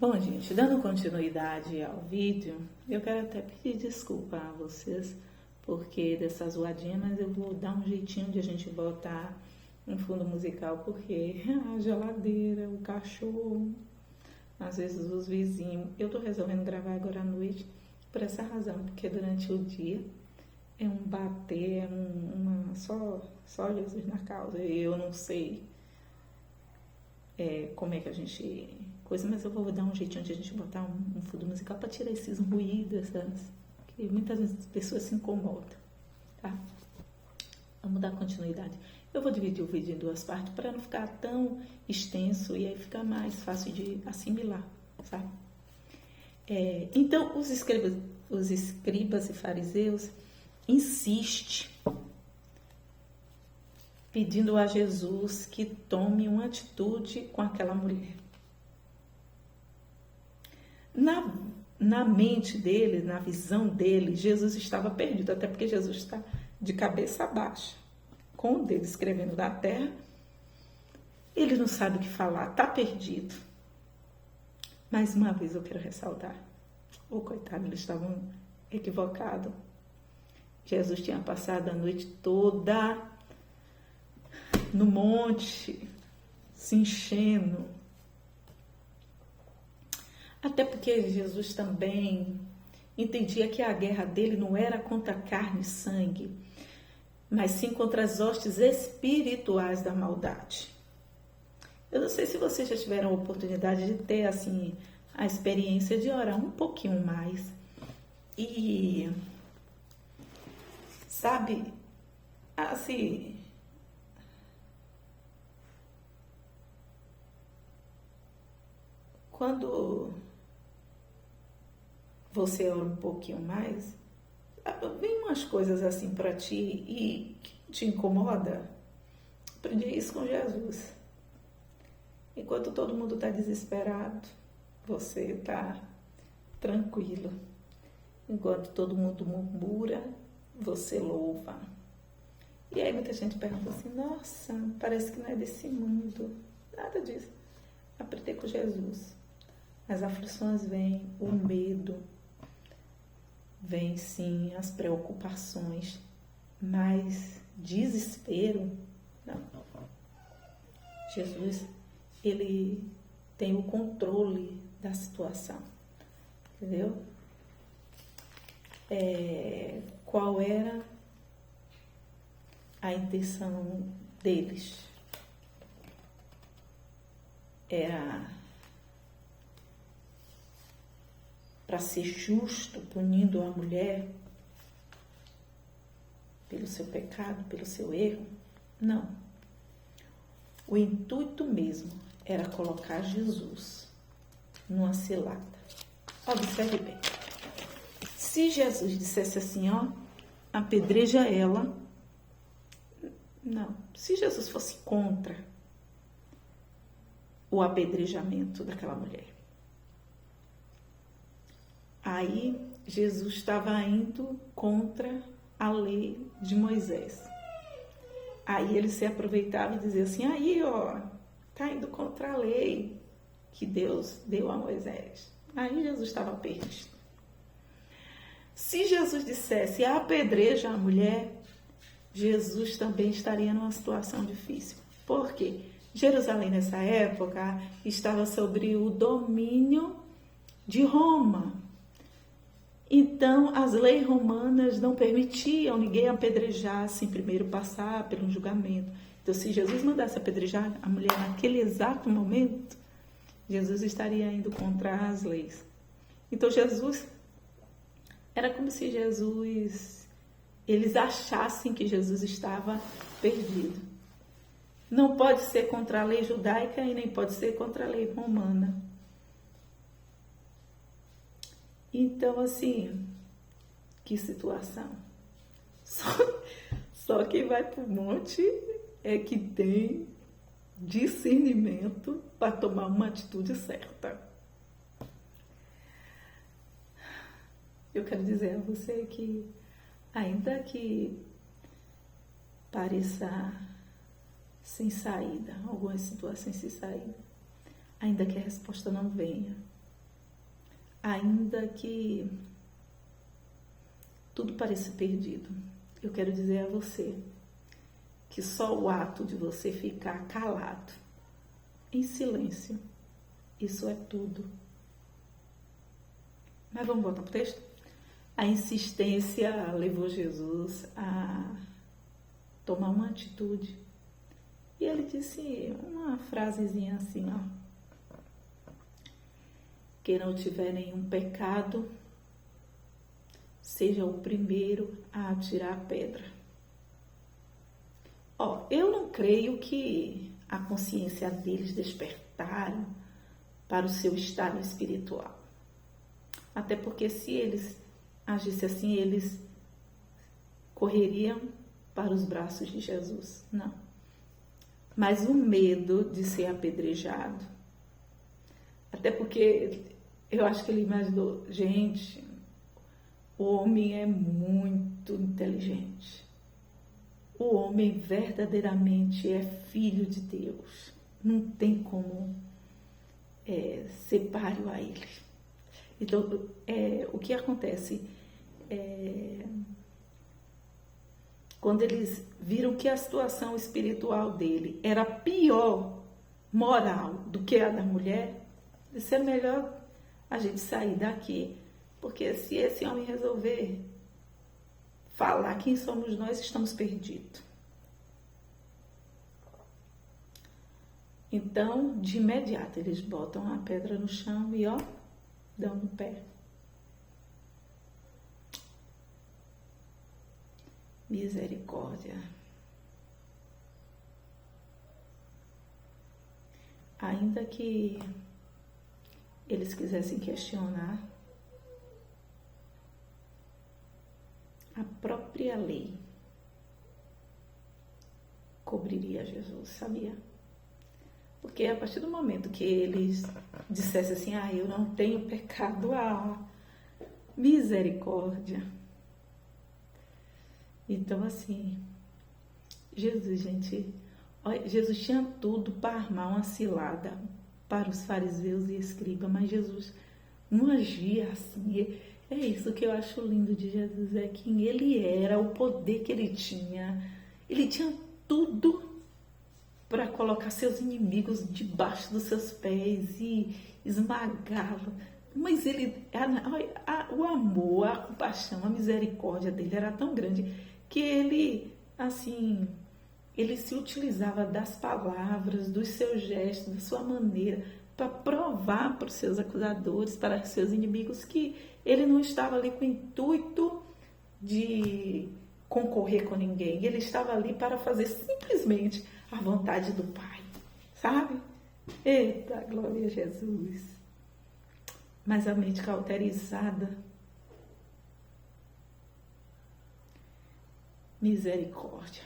Bom, gente, dando continuidade ao vídeo, eu quero até pedir desculpa a vocês, porque dessa zoadinha, mas eu vou dar um jeitinho de a gente botar um fundo musical, porque a geladeira, o cachorro, às vezes os vizinhos. Eu tô resolvendo gravar agora à noite por essa razão, porque durante o dia é um bater, só Jesus na causa. Eu não sei como é que a gente coisa, mas eu vou dar um jeitinho de a gente botar um fundo musical para tirar esses ruídos, que muitas vezes as pessoas se incomodam, tá? Vamos dar continuidade. Eu vou dividir o vídeo em duas partes para não ficar tão extenso e aí ficar mais fácil de assimilar, sabe? Então, os escribas e fariseus insistem pedindo a Jesus que tome uma atitude com aquela mulher. Na mente dele, na visão dele, Jesus estava perdido, até porque Jesus está de cabeça baixa, com o dedo escrevendo da terra. Ele não sabe o que falar, está perdido. Mais uma vez eu quero ressaltar, coitado, eles estavam equivocados. Jesus tinha passado a noite toda no monte, se enchendo. Até porque Jesus também entendia que a guerra dele não era contra carne e sangue, mas sim contra as hostes espirituais da maldade. Eu não sei se vocês já tiveram a oportunidade de ter assim a experiência de orar um pouquinho mais e, sabe, assim, quando você ora um pouquinho mais, vem umas coisas assim para ti e que te incomoda. Aprendi isso com Jesus. Enquanto todo mundo está desesperado, você está tranquilo. Enquanto todo mundo murmura, você louva. E aí muita gente pergunta assim, nossa, parece que não é desse mundo. Nada disso. Aprendi com Jesus. As aflições vêm, o medo, vem sim as preocupações, mas desespero, não. Jesus, ele tem o controle da situação, entendeu? Qual era a intenção deles? Era para ser justo, punindo a mulher pelo seu pecado, pelo seu erro? Não. O intuito mesmo era colocar Jesus numa cilada. Observe bem. Se Jesus dissesse assim, apedreja ela, não. Se Jesus fosse contra o apedrejamento daquela mulher, aí Jesus estava indo contra a lei de Moisés. Aí ele se aproveitava e dizia assim, está indo contra a lei que Deus deu a Moisés. Aí Jesus estava perdido. Se Jesus dissesse, apedreja a mulher, Jesus também estaria numa situação difícil. Por quê? Jerusalém nessa época estava sob o domínio de Roma. Então, as leis romanas não permitiam ninguém apedrejar sem primeiro passar por um julgamento. Então, se Jesus mandasse apedrejar a mulher naquele exato momento, Jesus estaria indo contra as leis. Então, era como se eles achassem que Jesus estava perdido. Não pode ser contra a lei judaica e nem pode ser contra a lei romana. Então, assim, que situação. Só quem vai para o monte é que tem discernimento para tomar uma atitude certa. Eu quero dizer a você que, ainda que pareça sem saída, algumas situações sem saída, ainda que a resposta não venha, ainda que tudo pareça perdido, eu quero dizer a você que só o ato de você ficar calado, em silêncio, isso é tudo. Mas vamos voltar para o texto? A insistência levou Jesus a tomar uma atitude. E ele disse uma frasezinha assim, ó. Quem não tiver nenhum pecado, seja o primeiro a atirar a pedra. Ó, eu não creio que a consciência deles despertaram para o seu estado espiritual. Até porque se eles agissem assim, eles correriam para os braços de Jesus. Não. Mas o medo de ser apedrejado. Até porque eu acho que ele imaginou, gente, o homem é muito inteligente. O homem verdadeiramente é filho de Deus. Não tem como ser páreo a ele. Então, o que acontece? Quando eles viram que a situação espiritual dele era pior, moral, do que a da mulher, disse, é melhor a gente sair daqui, porque se esse homem resolver falar quem somos nós, estamos perdidos. Então, de imediato, eles botam a pedra no chão e, ó, dão no pé. Misericórdia. Ainda que eles quisessem questionar, a própria lei cobriria Jesus, sabia? Porque a partir do momento que eles dissessem assim, eu não tenho pecado, misericórdia. Então, assim, Jesus, gente, Jesus tinha tudo para armar uma cilada para os fariseus e escribas, mas Jesus não agia assim. É isso que eu acho lindo de Jesus, é quem ele era, o poder que ele tinha tudo para colocar seus inimigos debaixo dos seus pés e esmagá-lo. Mas ele, o amor, a compaixão, a misericórdia dele era tão grande que ele, assim, ele se utilizava das palavras, dos seus gestos, da sua maneira, para provar para os seus acusadores, para os seus inimigos, que ele não estava ali com o intuito de concorrer com ninguém. Ele estava ali para fazer simplesmente a vontade do Pai, sabe? Eita, glória a Jesus. Mas a mente cauterizada, misericórdia.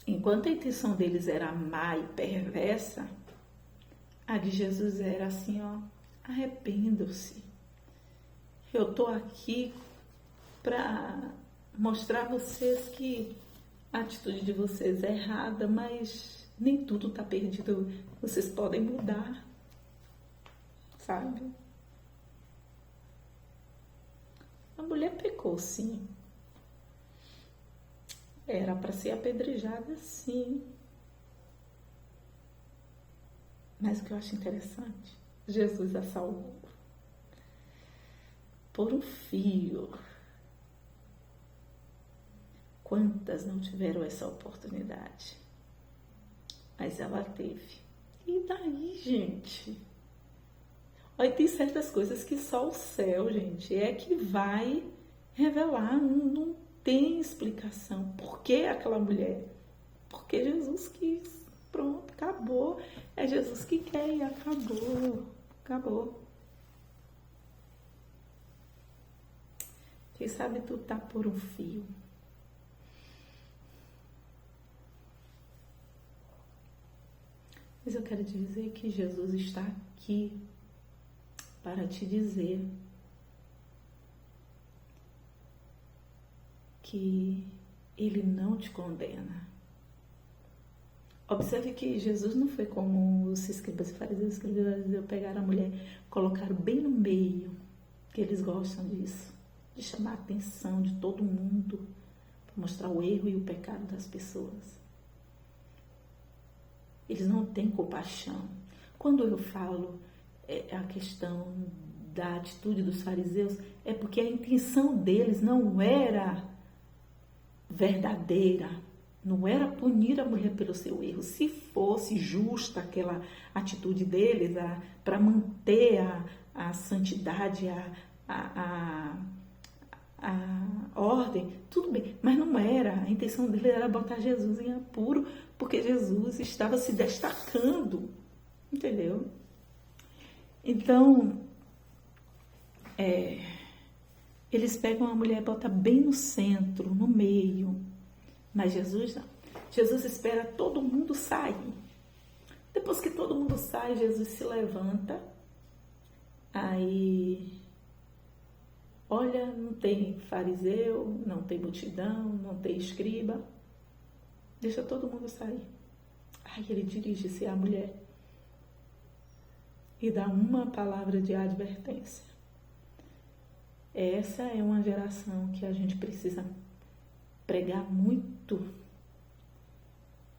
Enquanto a intenção deles era má e perversa, a de Jesus era assim, ó, arrependam-se. Eu estou aqui para mostrar a vocês que a atitude de vocês é errada, mas nem tudo está perdido. Vocês podem mudar, sabe? A mulher pecou, sim. Era para ser apedrejada, sim. Mas o que eu acho interessante, Jesus a salvou por um fio. Quantas não tiveram essa oportunidade? Mas ela teve. E daí, gente? Olha, tem certas coisas que só o céu, gente, é que vai revelar. Não tem explicação. Por que aquela mulher? Porque Jesus quis. Pronto, acabou. É Jesus que quer e acabou. Acabou. Quem sabe tu tá por um fio. Mas eu quero te dizer que Jesus está aqui para te dizer que Ele não te condena. Observe que Jesus não foi como os escribas e fariseus. Os escribas e fariseus pegaram a mulher, colocaram bem no meio, que eles gostam disso, de chamar a atenção de todo mundo, para mostrar o erro e o pecado das pessoas. Eles não têm compaixão. Quando eu falo a questão da atitude dos fariseus, é porque a intenção deles não era verdadeira, não era punir a mulher pelo seu erro. Se fosse justa aquela atitude deles para manter a santidade, a ordem, tudo bem, mas não era. A intenção dele era botar Jesus em apuro, porque Jesus estava se destacando, entendeu? Então, eles pegam a mulher e botam bem no centro, no meio, mas Jesus não. Jesus espera todo mundo sair. Depois que todo mundo sai, Jesus se levanta, aí... Olha, não tem fariseu, não tem multidão, não tem escriba. Deixa todo mundo sair. Aí ele dirige-se à mulher e dá uma palavra de advertência. Essa é uma geração que a gente precisa pregar muito.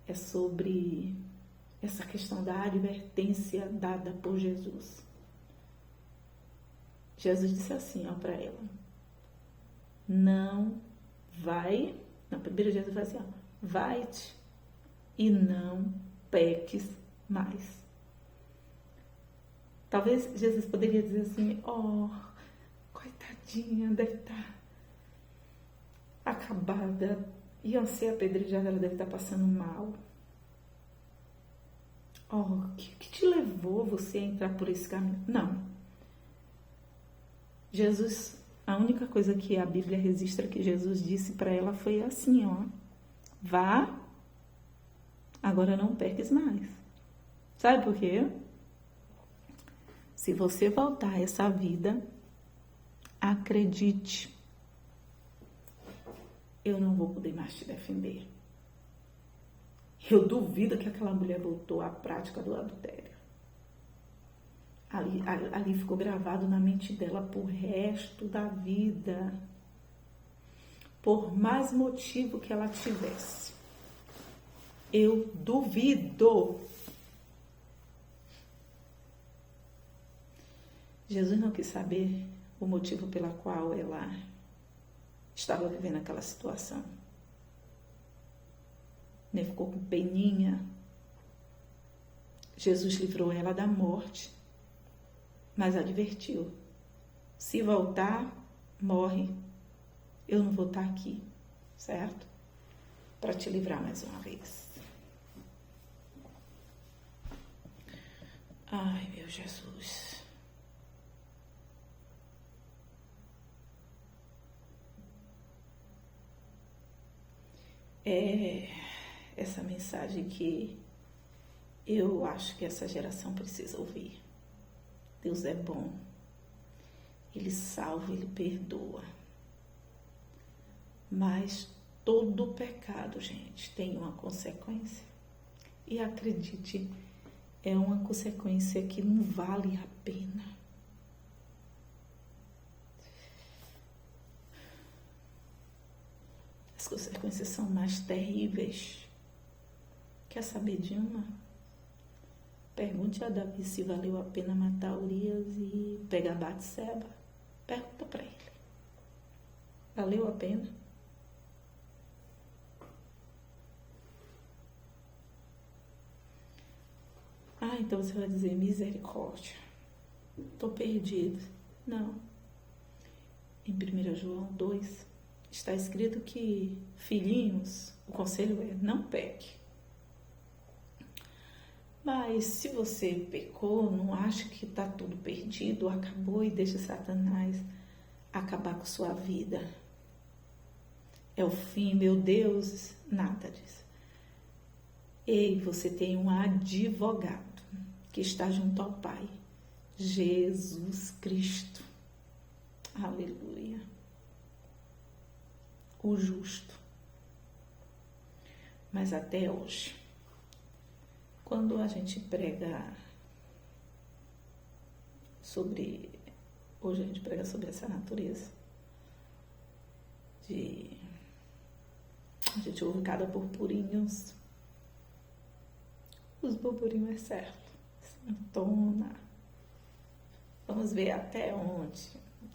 É sobre essa questão da advertência dada por Jesus. Jesus disse assim, para ela, primeiro Jesus falou assim, vai-te e não peques mais. Talvez Jesus poderia dizer assim, coitadinha, deve estar acabada, iam ser apedrejada, ela deve estar passando mal. O que te levou você a entrar por esse caminho? Não. Jesus, a única coisa que a Bíblia registra que Jesus disse para ela foi assim, vá, agora não peques mais. Sabe por quê? Se você voltar a essa vida, acredite, eu não vou poder mais te defender. Eu duvido que aquela mulher voltou à prática do adultério. Ali ficou gravado na mente dela pro resto da vida. Por mais motivo que ela tivesse. Eu duvido. Jesus não quis saber o motivo pela qual ela estava vivendo aquela situação. Nem ficou com peninha. Jesus livrou ela da morte. Mas advertiu, se voltar, morre. Eu não vou estar aqui, certo? Para te livrar mais uma vez. Ai, meu Jesus. É essa mensagem que eu acho que essa geração precisa ouvir. Deus é bom, Ele salva, Ele perdoa. Mas todo pecado, gente, tem uma consequência. E acredite, é uma consequência que não vale a pena. As consequências são mais terríveis. Quer saber de uma? Pergunte a Davi se valeu a pena matar Urias e pegar Batseba. Pergunta para ele. Valeu a pena? Então você vai dizer misericórdia. Estou perdido. Não. Em 1 João 2 está escrito que, filhinhos, o conselho é não peque. Mas se você pecou, não acha que está tudo perdido, acabou e deixa Satanás acabar com sua vida. É o fim, meu Deus, nada disso. Ei, você tem um advogado que está junto ao Pai, Jesus Cristo. Aleluia. O justo. Mas até hoje, Quando a gente prega sobre... Hoje a gente prega sobre essa natureza de... A gente ouve cada burburinhos. Os burburinhos é certo. Santona. Vamos ver até onde.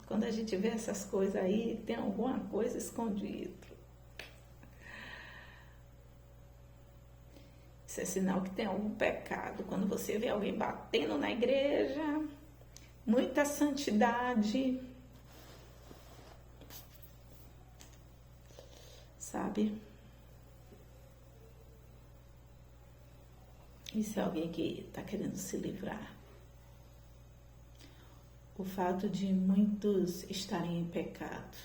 Quando a gente vê essas coisas aí, tem alguma coisa escondida. Isso é sinal que tem algum pecado. Quando você vê alguém batendo na igreja, muita santidade, sabe? Isso é alguém que está querendo se livrar. O fato de muitos estarem em pecado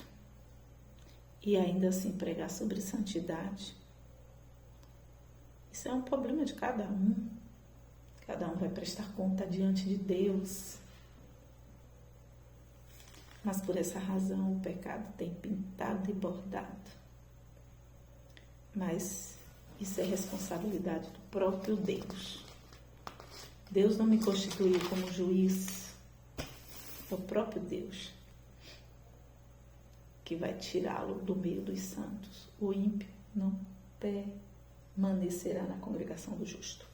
e ainda assim pregar sobre santidade, isso é um problema de cada um. Cada um vai prestar conta diante de Deus. Mas por essa razão o pecado tem pintado e bordado. Mas isso é responsabilidade do próprio Deus. Deus não me constituiu como juiz. É o próprio Deus que vai tirá-lo do meio dos santos. O ímpio não permanecerá na congregação do justo.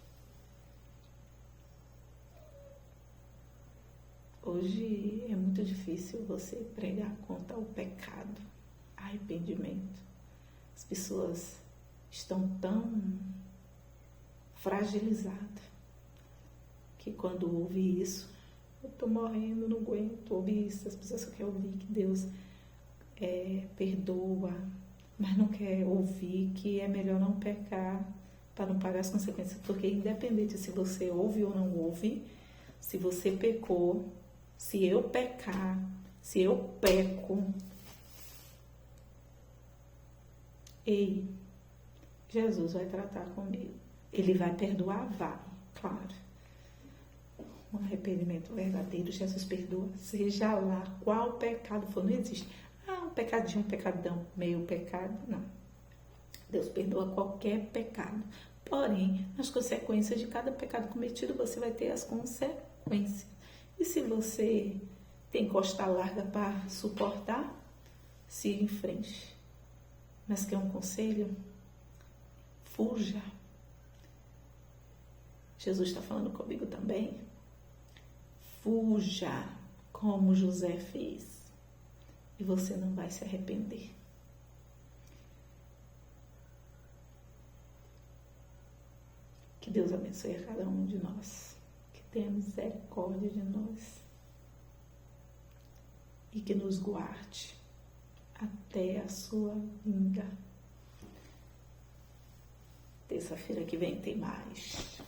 Hoje é muito difícil você pregar contra o pecado, arrependimento. As pessoas estão tão fragilizadas que quando ouve isso, eu estou morrendo, não aguento ouvir isso. As pessoas só querem ouvir que Deus perdoa, mas não quer ouvir que é melhor não pecar para não pagar as consequências. Porque independente se você ouve ou não ouve, se você pecou, se eu pecar, se eu peco, ei, Jesus vai tratar comigo. Ele vai perdoar? Vai, claro. Um arrependimento verdadeiro, Jesus perdoa, seja lá qual pecado for. Não existe, um pecadinho, um pecadão, meio pecado, não. Deus perdoa qualquer pecado. Porém, nas consequências de cada pecado cometido, você vai ter as consequências. E se você tem costa larga para suportar, siga em frente. Mas quer um conselho? Fuja. Jesus está falando comigo também. Fuja como José fez. E você não vai se arrepender. Que Deus abençoe a cada um de nós. Que tenha misericórdia de nós. E que nos guarde até a sua vinda. Terça-feira que vem tem mais.